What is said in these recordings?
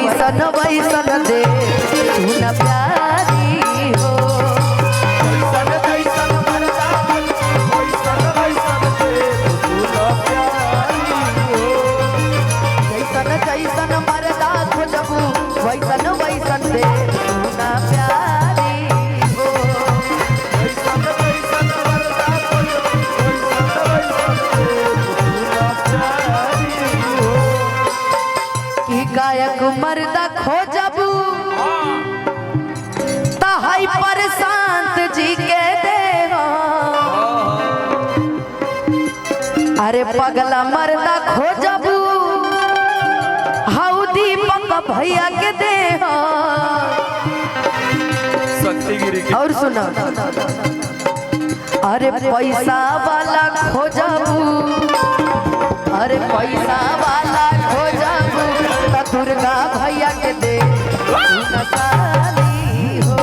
वैसन वैसन दे तू न प्यारी हो। जैसन जैसन मर्दा वैसन वैसन दे तू न प्यारी हो। जैसन जैसन मर्दा खोजबू वैसन वैसन दे तू न प्यारी हो। जैसन जैसन मर्दा वैसन वैसन दे तू न प्यारी हो। कि गायक मर्दा खोजबू तहाई पर शांत जी के दे हो। अरे पगला मर्दा खोजबू हाउ दीपक भैया के दे हो। शक्तिगिरी की और सुनो अरे पैसा वाला खोजबू अरे पैसा वाला खोजबू त दुर्गा भैया के दे तू न साली हो।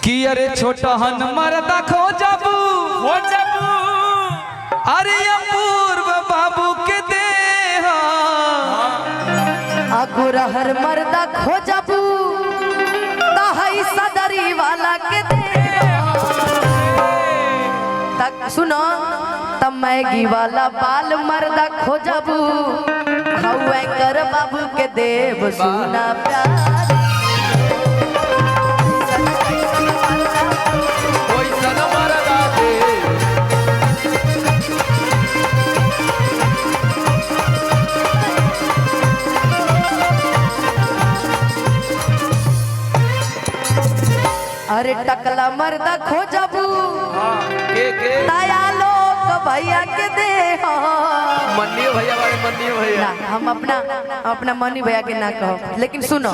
कि अरे छोटा हन मरदा खोजबू अरे अपूर्व बाबू के दे अगुरहर मर्दा खोजबू तहाई सदरी वाला के दे तक सुनो तब मैगी वाला बाल मर्दा खोजबू हौवे कर बाबू के देव सुना प्यारी। वैसन मर्दा दे अरे टकला मर्दा खोजबू के दया लोक भैया के दे हो। मन्नी भैया बारे मन्नी भैया ना हम अपना मनी भैया के ना कहो लेकिन सुनो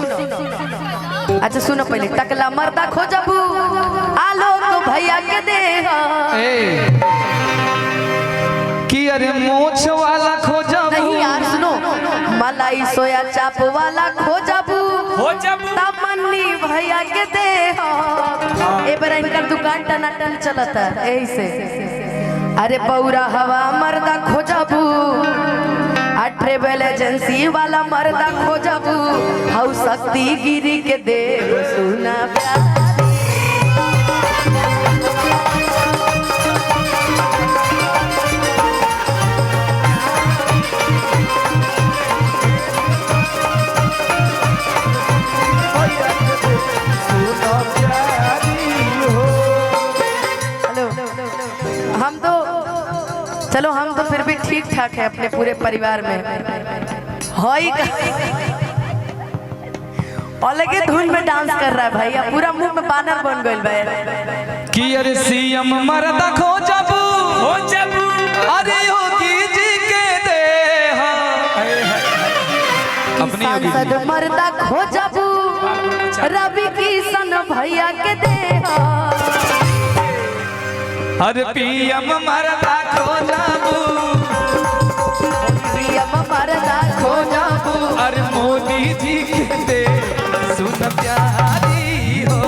अच्छा सुनो पहले टकला मर्दा खोजबू आलोक भैया के दे हो। कि अरे मोछ वाला खोजबू नहीं यार सुनो मलाई सोया चाप वाला खोजबू तमन्नी भैया के दे हो। ए बार इनकर दुकान टनाटन चलता यही से। अरे बौरा हवा मर्दा खोजबू आ ट्रेवल एजेंसी वाला मर्दा खोजबू हाउ शक्ति गिरी के देव सुना प्यारी। हम तो चलो हम तो फिर भी ठीक ठाक है अपने पूरे परिवार में हई अलगे धुन में डांस कर रहा है भाई अब पूरा मुंह में बानर बन गइल बा। कि अरे सीएम मरदा खोजबू अरे योगी जी के दे अपनी योगी सांसद मर्दा खोजबू रवि किशन भैया के दे अरे पीएम मरदा खोजबू पीएम मर्दा खोजबू अरे मोदी जी के दे सुन प्यारी हो।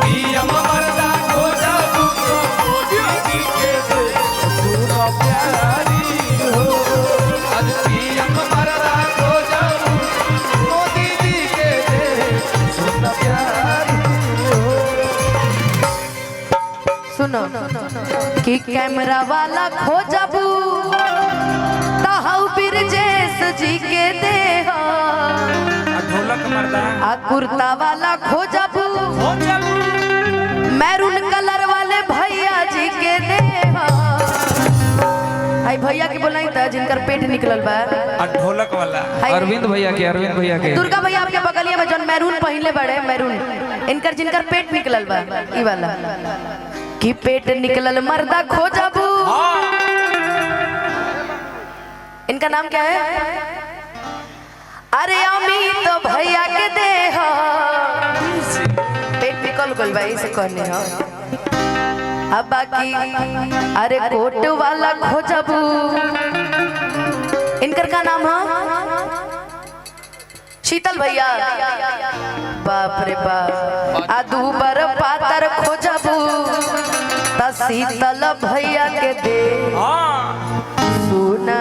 पीएम मरदा खोजबू मोदी जी के दे सुन प्यारी हो। अरे पीएम मरदा खोजबू मोदी जी के दे सुन प्यारी हो। सुनो कि कैमरा वाला खोजबू तहाउ बिरजेश जी के दे ढोलक मर्दा आ कुर्ता वाला खोजबू मैरून कलर वाले भैया जी के दे आई भैया के बोलाई था जिनकर पेट निकलल बा ढोलक वाला अरविंद भैया के दुर्गा भैया आपके बगलिया में जौन मैरून पहले बड़े मैरून इनकर जिनकर पेट निकलल बा ई वाला कि पेट निकलल मर्दा खोजबू इनका नाम क्या है अरे अमित भैया के दे पेट निकल गल भाई से कहने हो अब बाकी अरे कोट वाला खोजबू इनकर का नाम है शीतल भैया बाप रे बाप आ दूबर पातर खोजबू त शीतल भैया के दे सुना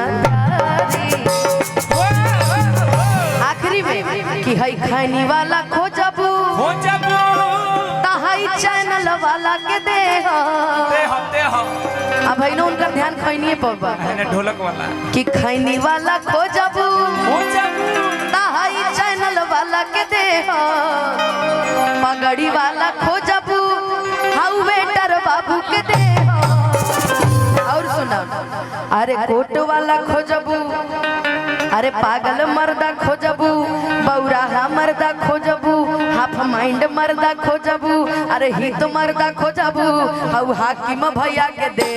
आखिरी में कि हई खैनी वाला खोजबू तहाई चैनल वाला के दे अब भाई ना उनका ध्यान खैनी पर ढोलक वाला कि खैनी वाला खोजबू तहाई चैनल वाला के दे पगड़ी वाला खोजबू हाउ वेटर बाबू के दे और सुना अरे कोट वाला खोजबू अरे पागल मर्दा खोजबू बौराहा मर्दा खोजबू हाफ माइंड मर्दा खोजबू अरे हित मर्दा खोजबू हाउ हाकिम भैया के दे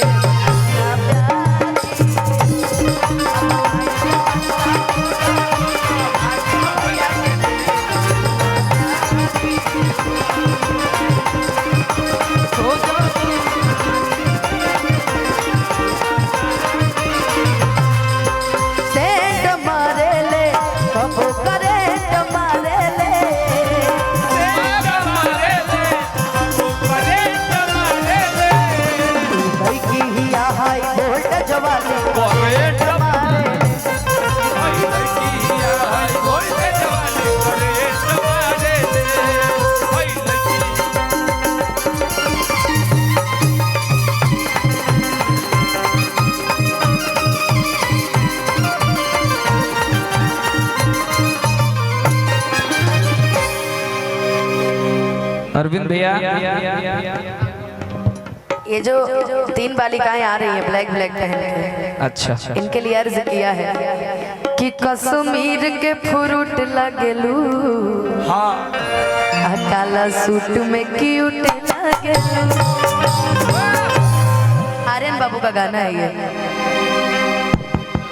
अरविंद भैया ये जो 3 बालिकाएं आ रही हैं ब्लैक ब्लैक पहन के अच्छा इनके लिए अर्ज किया है कि कश्मीर के फ्रूट लगेलू हाँ काला सूट में क्यूट लगेलू आर्यन बाबू का गाना है ये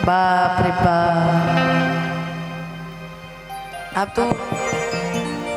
बाप रे बाप अब तो